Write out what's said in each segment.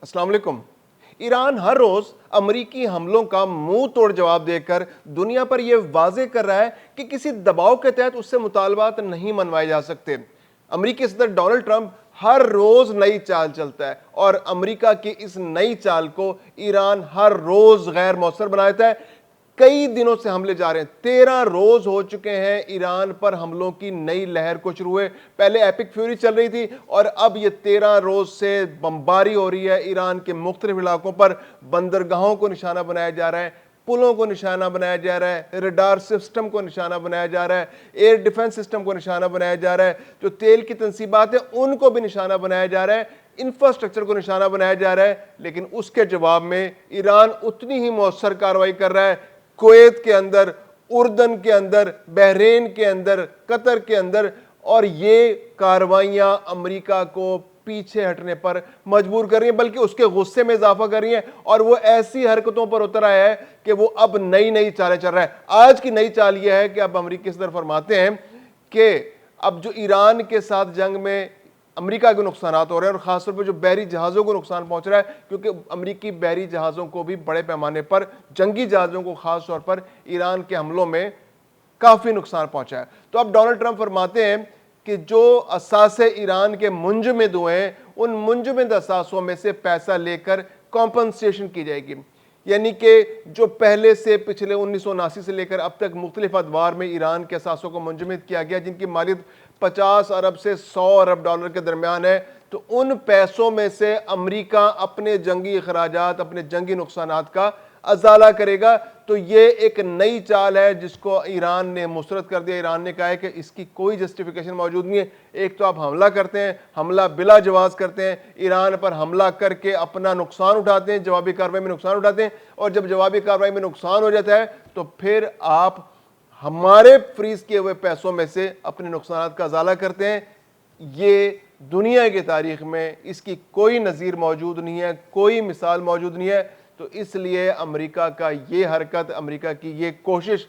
السلام علیکم۔ ایران ہر روز امریکی حملوں کا منہ توڑ جواب دے کر دنیا پر یہ واضح کر رہا ہے کہ کسی دباؤ کے تحت اس سے مطالبات نہیں منوائے جا سکتے۔ امریکی صدر ڈونلڈ ٹرمپ ہر روز نئی چال چلتا ہے اور امریکہ کی اس نئی چال کو ایران ہر روز غیر مؤثر بنا دیتا ہے۔ کئی دنوں سے حملے جا رہے ہیں، 13 روز ہو چکے ہیں ایران پر حملوں کی نئی لہر کو شروع ہوئے۔ پہلے ایپک فیوری چل رہی تھی اور اب یہ 13 روز سے بمباری ہو رہی ہے۔ ایران کے مختلف علاقوں پر بندرگاہوں کو نشانہ بنایا جا رہا ہے، پلوں کو نشانہ بنایا جا رہا ہے، ریڈار سسٹم کو نشانہ بنایا جا رہا ہے، ایئر ڈیفنس سسٹم کو نشانہ بنایا جا رہا ہے، جو تیل کی تنصیبات ہیں ان کو بھی نشانہ بنایا جا رہا ہے، انفراسٹرکچر کو نشانہ بنایا جا رہا ہے۔ لیکن اس کے جواب میں ایران اتنی ہی مؤثر کارروائی کر رہا ہے۔ کویت کے اندر، اردن کے اندر، بحرین کے اندر، قطر کے اندر، اور یہ کارروائیاں امریکہ کو پیچھے ہٹنے پر مجبور کر رہی ہیں، بلکہ اس کے غصے میں اضافہ کر رہی ہیں، اور وہ ایسی حرکتوں پر اتر آیا ہے کہ وہ اب نئی چالیں چل رہا ہے۔ آج کی نئی چال یہ ہے کہ اب امریکی صدر فرماتے ہیں کہ اب جو ایران کے ساتھ جنگ میں امریکہ کے نقصانات ہو رہے ہیں، اور خاص طور پر جو بحری جہازوں کو نقصان پہنچ رہا ہے، کیونکہ امریکی بحری جہازوں کو بھی بڑے پیمانے پر، جنگی جہازوں کو خاص طور پر ایران کے حملوں میں کافی نقصان پہنچا ہے۔ تو اب ڈونلڈ ٹرمپ فرماتے ہیں کہ جو اثاثے ایران کے منجمد ہوئے ہیں، ان منجمد اثاثوں میں سے پیسہ لے کر کمپنسیشن کی جائے گی۔ یعنی کہ جو پہلے سے پچھلے 1979 سے لے کر اب تک مختلف ادوار میں ایران کے اثاثوں کو منجمد کیا گیا، جن کی مالیت 50 ارب سے 100 ارب ڈالر کے درمیان ہے، تو ان پیسوں میں سے امریکہ اپنے جنگی اخراجات، اپنے جنگی نقصانات کا ازالہ کرے گا۔ تو یہ ایک نئی چال ہے جس کو ایران نے مسترد کر دیا۔ ایران نے کہا ہے کہ اس کی کوئی جسٹیفیکیشن موجود نہیں ہے۔ ایک تو آپ حملہ کرتے ہیں، حملہ بلا جواز کرتے ہیں، ایران پر حملہ کر کے اپنا نقصان اٹھاتے ہیں، جوابی کارروائی میں نقصان اٹھاتے ہیں، اور جب جوابی کارروائی میں نقصان ہو جاتا ہے تو پھر آپ ہمارے فریز کیے ہوئے پیسوں میں سے اپنے نقصانات کا ازالہ کرتے ہیں۔ یہ دنیا کی تاریخ میں اس کی کوئی نظیر موجود نہیں ہے، کوئی مثال موجود نہیں ہے۔ تو اس لیے امریکہ کا یہ حرکت، امریکہ کی یہ کوشش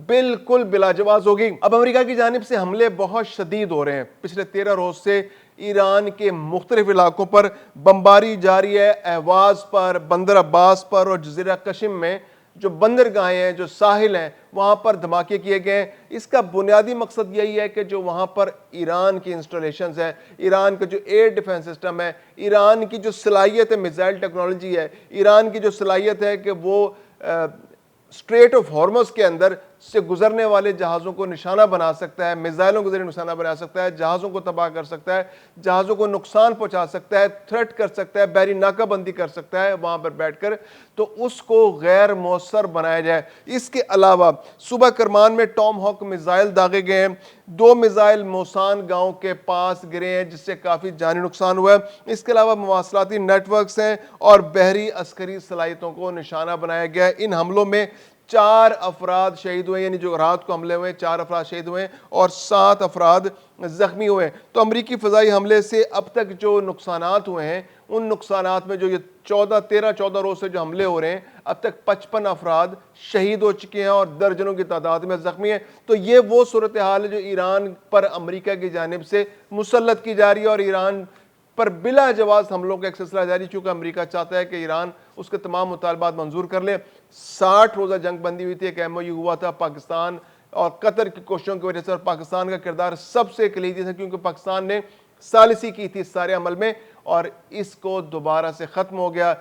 بالکل بلا جواز ہوگی۔ اب امریکہ کی جانب سے حملے بہت شدید ہو رہے ہیں۔ پچھلے 13 روز سے ایران کے مختلف علاقوں پر بمباری جاری ہے۔ اہواز پر، بندر عباس پر اور جزیرہ قشم میں جو بندرگاہیں ہیں، جو ساحل ہیں، وہاں پر دھماکے کیے گئے ہیں۔ اس کا بنیادی مقصد یہی ہے کہ جو وہاں پر ایران کی انسٹالیشنز ہیں، ایران کا جو ایئر ڈیفنس سسٹم ہے، ایران کی جو صلاحیت ہے، میزائل ٹیکنالوجی ہے، ایران کی جو صلاحیت ہے کہ وہ اسٹریٹ آف ہارمز کے اندر سے گزرنے والے جہازوں کو نشانہ بنا سکتا ہے، میزائلوں کے ذریعے نشانہ بنا سکتا ہے، جہازوں کو تباہ کر سکتا ہے، جہازوں کو نقصان پہنچا سکتا ہے، تھریٹ کر سکتا ہے، بحری ناکہ بندی کر سکتا ہے وہاں پر بیٹھ کر، تو اس کو غیر مؤثر بنایا جائے۔ اس کے علاوہ صوبہ کرمان میں ٹام ہاک میزائل داغے گئے ہیں، 2 میزائل موسان گاؤں کے پاس گرے ہیں جس سے کافی جانی نقصان ہوا ہے۔ اس کے علاوہ مواصلاتی نیٹ ورکس ہیں اور بحری عسکری صلاحیتوں کو نشانہ بنایا گیا ہے۔ ان حملوں میں 4 افراد شہید ہوئے، یعنی جو رات کو حملے ہوئے 4 افراد شہید ہوئے اور 7 افراد زخمی ہوئے۔ تو امریکی فضائی حملے سے اب تک جو نقصانات ہوئے ہیں، ان نقصانات میں جو یہ 14 روز سے جو حملے ہو رہے ہیں، اب تک 55 افراد شہید ہو چکے ہیں اور درجنوں کی تعداد میں زخمی ہیں۔ تو یہ وہ صورتحال ہے جو ایران پر امریکہ کی جانب سے مسلط کی جا رہی ہے، اور ایران پر بلا جواز حملوں کا ایک سلسلہ جاری، چونکہ امریکہ چاہتا ہے کہ ایران اس کے تمام مطالبات منظور کر لے۔ 60 روزہ جنگ بندی ہوئی تھی، ایک ایم او یو ہوا تھا پاکستان اور قطر کی کوششوں کی وجہ سے، اور پاکستان کا کردار سب سے کلیدی تھا کیونکہ پاکستان نے ثالثی کی تھی اس سارے عمل میں، اور اس کو دوبارہ سے ختم ہو گیا۔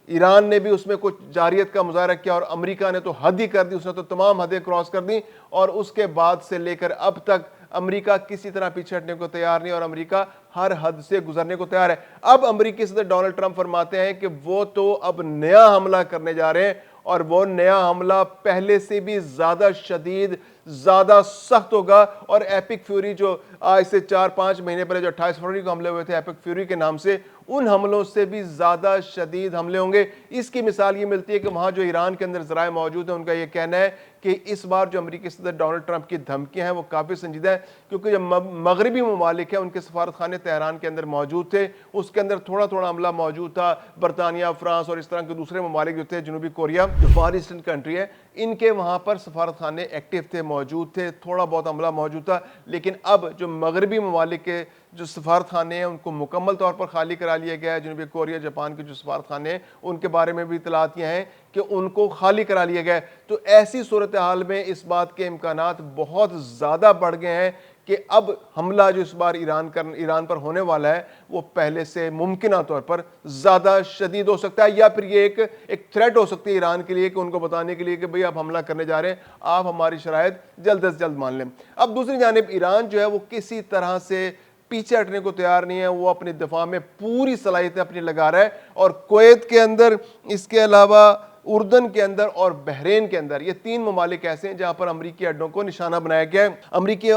ایران نے بھی اس میں کچھ جاریت کا مظاہرہ کیا اور امریکہ نے تو حد ہی کر دی، اس نے تو تمام حدیں کراس کر دیں، اور اس کے بعد سے لے کر اب تک امریکہ کسی طرح پیچھے ہٹنے کو تیار نہیں، اور امریکہ ہر حد سے گزرنے کو تیار ہے۔ اب امریکی صدر ڈونلڈ ٹرمپ فرماتے ہیں کہ وہ تو اب نیا حملہ کرنے جا رہے ہیں، اور وہ نیا حملہ پہلے سے بھی زیادہ شدید، زیادہ سخت ہوگا، اور ایپک فیوری جو آج سے 4-5 مہینے پہلے جو 28 فروری کو حملے ہوئے تھے ایپک فیوری کے نام سے، ان حملوں سے بھی زیادہ شدید حملے ہوں گے۔ اس کی مثال یہ ملتی ہے کہ وہاں جو ایران کے اندر ذرائع موجود ہیں، ان کا یہ کہنا ہے کہ اس بار جو امریکی صدر ڈونلڈ ٹرمپ کی دھمکیاں ہیں وہ کافی سنجیدہ ہیں، کیونکہ جو مغربی ممالک ہیں ان کے سفارت خانے تہران کے اندر موجود تھے، اس کے اندر تھوڑا تھوڑا عملہ موجود تھا۔ برطانیہ، فرانس اور اس طرح کے دوسرے ممالک جو تھے، جنوبی کوریا جو فار ایسٹرن کنٹری ہے، ان کے وہاں پر سفارت خانے ایکٹیو تھے، موجود تھے، تھوڑا بہت عملہ موجود تھا۔ لیکن اب جو مغربی ممالک کے جو سفارت خانے ہیں ان کو مکمل طور پر خالی کرا لیا گیا ہے۔ جنوبی کوریا، جاپان کے جو سفارت خانے ہیں ان کے بارے میں بھی اطلاعات یہ ہیں کہ ان کو خالی کرا لیا گیا ہے۔ تو ایسی صورتحال میں اس بات کے امکانات بہت زیادہ بڑھ گئے ہیں کہ اب حملہ جو اس بار ایران پر ہونے والا ہے وہ پہلے سے ممکنہ طور پر زیادہ شدید ہو سکتا ہے، یا پھر یہ ایک تھریٹ ہو سکتی ہے ایران کے لیے، کہ ان کو بتانے کے لیے کہ بھئی آپ حملہ کرنے جا رہے ہیں، آپ ہماری شرائط جلد از جلد مان لیں۔ اب دوسری جانب ایران جو ہے وہ کسی طرح سے پیچھے ہٹنے کو تیار نہیں ہے، وہ اپنے دفاع میں پوری صلاحیتیں اپنی لگا رہا ہے، اور کویت کے اندر، اس کے علاوہ اردن کے اندر اور بحرین کے اندر، یہ 3 ممالک ایسے ہیں جہاں پر امریکی اڈوں کو نشانہ بنایا گیا ہے۔ امریکی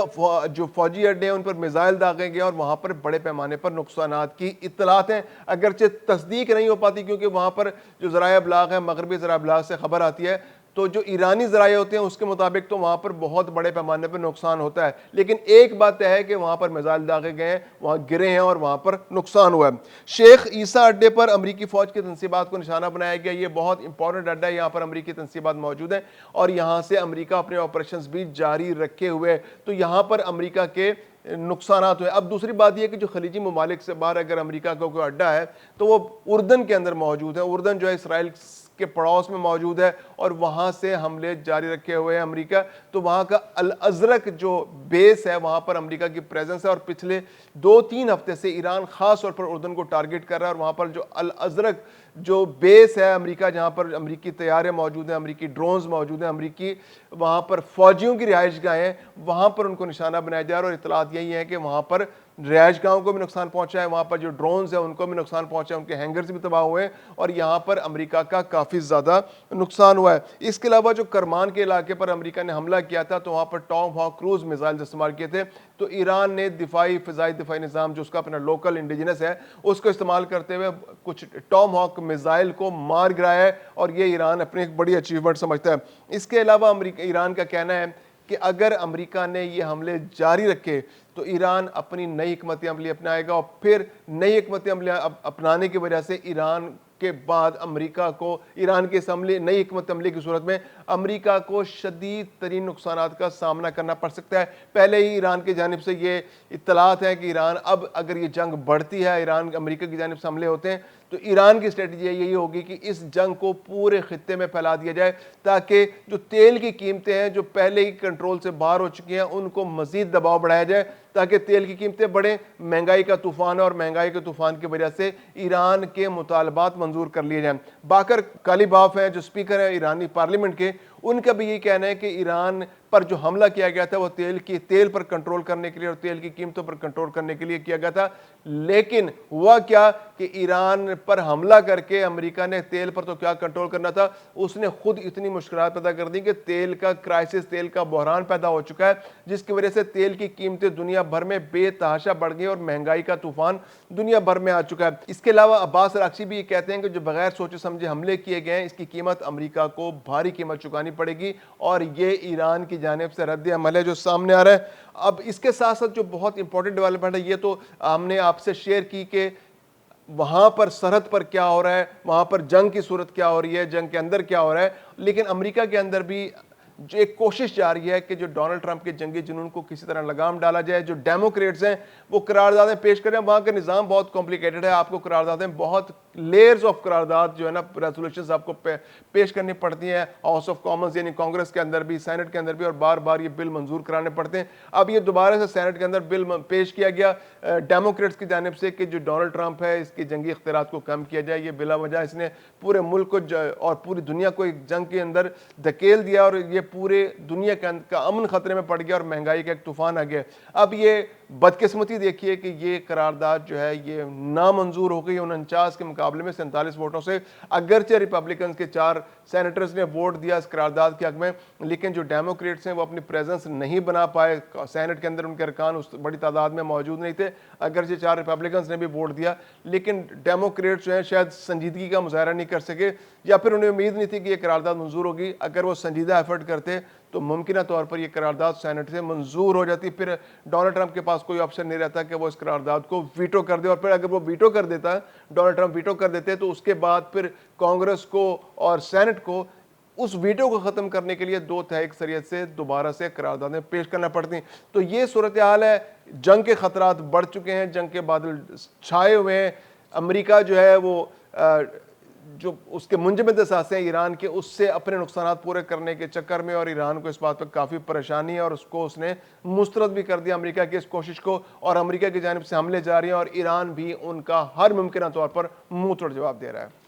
جو فوجی اڈے ہیں ان پر میزائل داغے گئے اور وہاں پر بڑے پیمانے پر نقصانات کی اطلاعات ہیں، اگرچہ تصدیق نہیں ہو پاتی کیونکہ وہاں پر جو ذرائع ابلاغ ہے، مغربی ذرائع ابلاغ سے خبر آتی ہے، تو جو ایرانی ذرائع ہوتے ہیں اس کے مطابق تو وہاں پر بہت بڑے پیمانے پر نقصان ہوتا ہے، لیکن ایک بات ہے کہ وہاں پر میزائل داغے گئے ہیں، وہاں گرے ہیں اور وہاں پر نقصان ہوا ہے۔ شیخ عیسیٰ اڈے پر امریکی فوج کی تنصیبات کو نشانہ بنایا گیا، یہ بہت امپورٹنٹ اڈا ہے، یہاں پر امریکی تنصیبات موجود ہیں اور یہاں سے امریکہ اپنے آپریشنز بھی جاری رکھے ہوئے، تو یہاں پر امریکہ کے نقصانات ہوئے۔ اب دوسری بات یہ کہ جو خلیجی ممالک سے باہر اگر امریکہ کا کوئی اڈا ہے تو وہ اردن کے اندر موجود ہے، اردن جو ہے اسرائیل کے پڑوس میں موجود ہے اور وہاں سے حملے جاری رکھے ہوئے ہیں امریکہ، تو وہاں کا الازرق جو بیس ہے وہاں پر امریکہ کی پریزنس ہے، اور پچھلے 2-3 ہفتے سے ایران خاص طور پر اردن کو ٹارگٹ کر رہا ہے، اور وہاں پر جو الازرق جو بیس ہے امریکہ، جہاں پر امریکی طیارے موجود ہیں، امریکی ڈرونز موجود ہیں، امریکی وہاں پر فوجیوں کی رہائش گاہیں ہیں، وہاں پر ان کو نشانہ بنایا جا رہا ہے، اور اطلاعات یہی ہیں کہ وہاں پر رہائش گاہوں کو بھی نقصان پہنچا ہے، وہاں پر جو ڈرونز ہیں ان کو بھی نقصان پہنچا ہے، ان کے ہینگرز بھی تباہ ہوئے ہیں، اور یہاں پر امریکہ کا کافی زیادہ نقصان ہوا ہے۔ اس کے علاوہ جو کرمان کے علاقے پر امریکہ نے حملہ کیا تھا تو وہاں پر ٹام ہاک کروز میزائل استعمال کیے تھے، تو ایران نے فضائی دفاعی نظام جو اس کا اپنا لوکل انڈیجنس ہے اس کو استعمال کرتے ہوئے کچھ ٹام ہاک میزائل کو مار گرایا ہے، اور یہ ایران اپنی ایک بڑی اچیومنٹ سمجھتا ہے۔ اس کے علاوہ ایران کا کہنا ہے کہ اگر امریکہ نے یہ حملے جاری رکھے تو ایران اپنی نئی حکمت عملی اپنائے گا، اور پھر نئی حکمت عملی اپنانے کی وجہ سے ایران کے بعد امریکہ کو، ایران کی اس نئی حکمت عملی کی صورت میں امریکہ کو شدید ترین نقصانات کا سامنا کرنا پڑ سکتا ہے۔ پہلے ہی ایران کی جانب سے یہ اطلاعات ہے کہ ایران اب اگر یہ جنگ بڑھتی ہے، ایران امریکہ کی جانب سے حملے ہوتے ہیں، تو ایران کی اسٹریٹجی یہی ہوگی کہ اس جنگ کو پورے خطے میں پھیلا دیا جائے، تاکہ جو تیل کی قیمتیں ہیں جو پہلے ہی کنٹرول سے باہر ہو چکی ہیں ان کو مزید دباؤ بڑھایا جائے، تاکہ تیل کی قیمتیں بڑھیں، مہنگائی کا طوفان ہے، اور مہنگائی کے طوفان کی وجہ سے ایران کے مطالبات منظور کر لیے جائیں۔ باقر کالیباف ہیں جو سپیکر ہیں ایرانی پارلیمنٹ کے، ان کا بھی یہ کہنا ہے کہ ایران پر جو حملہ کیا گیا تھا وہ تیل پر کنٹرول کرنے کے لیے اور تیل کی قیمتوں پر کنٹرول کرنے کے لیے کیا گیا تھا، لیکن ہوا کیا کہ ایران پر حملہ کر کے امریکہ نے تیل پر تو کیا کنٹرول کرنا تھا، اس نے خود اتنی مشکلات پیدا کر دی کہ تیل کا کرائسس، تیل کا بحران پیدا ہو چکا ہے، جس کی وجہ سے تیل کی قیمتیں دنیا بھر میں بے تحاشا بڑھ گئی اور مہنگائی کا طوفان دنیا بھر میں آ چکا ہے۔ اس کے علاوہ عباس اراغچی بھی یہ کہتے ہیں کہ جو بغیر سوچے سمجھے حملے کیے گئے ہیں اس کی قیمت امریکہ کو بھاری قیمت چکانی پڑے گی، اور یہ ایران کی جانب سے رد عمل ہے جو سامنے آ رہا ہے۔ اب اس کے ساتھ ساتھ جو بہت امپورٹنٹ ڈیولپمنٹ ہے، یہ تو ہم نے آپ سے شیئر کی کہ وہاں پر سرحد پر کیا ہو رہا ہے، وہاں پر جنگ کی صورت کیا ہو رہی ہے، جنگ کے اندر کیا ہو رہا ہے، لیکن امریکہ کے اندر بھی جو ایک کوشش جاری ہے کہ جو ڈونلڈ ٹرمپ کے جنگی جنون کو کسی طرح لگام ڈالا جائے۔ جو ڈیموکریٹس ہیں وہ قراردادیں پیش کریں، وہاں کا نظام بہت کمپلیکیٹڈ ہے، آپ کو قراردادیں بہت لیئرز آف قرارداد جو ہے نا ریزولوشنز آپ کو پیش کرنی پڑتی ہیں، ہاؤس آف کامنز یعنی کانگریس کے اندر بھی، سینٹ کے اندر بھی، اور بار بار یہ بل منظور کرانے پڑتے ہیں۔ اب یہ دوبارہ سے سینٹ کے اندر بل پیش کیا گیا ڈیموکریٹس کی جانب سے کہ جو ڈونلڈ ٹرمپ ہے اس کی جنگی اختیارات کو کم کیا جائے، یہ بلا وجہ اس نے پورے ملک کو اور پوری دنیا کو ایک جنگ کے اندر دھکیل دیا، اور یہ پورے دنیا کا امن خطرے میں پڑ گیا اور مہنگائی کا ایک طوفان آ گیا۔ اب یہ بدقسمتی دیکھیے کہ یہ قرارداد جو ہے یہ نامنظور ہو گئی 49 کے مقابلے میں 47 ووٹوں سے، اگرچہ ریپبلکنز کے 4 سینیٹرز نے ووٹ دیا اس قرارداد کے حق میں، لیکن جو ڈیموکریٹس ہیں وہ اپنی پریزنس نہیں بنا پائے، سینٹ کے اندر ان کے ارکان اس بڑی تعداد میں موجود نہیں تھے، اگرچہ 4 ریپبلکنز نے بھی ووٹ دیا، لیکن ڈیموکریٹس جو ہیں شاید سنجیدگی کا مظاہرہ نہیں کر سکے، یا پھر انہیں امید نہیں تھی کہ یہ قرارداد منظور ہوگی۔ اگر وہ سنجیدہ ایفرٹ کرتے تو ممکنہ طور پر یہ قرارداد سینٹ سے منظور ہو جاتی. پھر ڈونلڈ ٹرمپ کے پاس کوئی آپشن نہیں رہتا کہ وہ اس قرارداد کو ویٹو کر دے, اور پھر اگر وہ ویٹو کر دیتا, ڈونلڈ ٹرمپ ویٹو کر دیتے, تو اس کے بعد پھر کانگریس کو اور سینٹ کو اس ویٹو کو ختم کرنے کے لیے 2/3 اکثریت سے دوبارہ سے قراردادیں پیش کرنا پڑتی ہیں. تو یہ صورتحال ہے. جنگ کے خطرات بڑھ چکے ہیں, جنگ کے بادل چھائے ہوئے ہیں. امریکہ جو ہے وہ جو اس کے منجمد اثاثے ہیں ایران کے, اس سے اپنے نقصانات پورے کرنے کے چکر میں, اور ایران کو اس بات پر کافی پریشانی ہے, اور اس نے مسترد بھی کر دیا امریکہ کی اس کوشش کو, اور امریکہ کی جانب سے حملے جاری ہیں, اور ایران بھی ان کا ہر ممکنہ طور پر منہ توڑ جواب دے رہا ہے.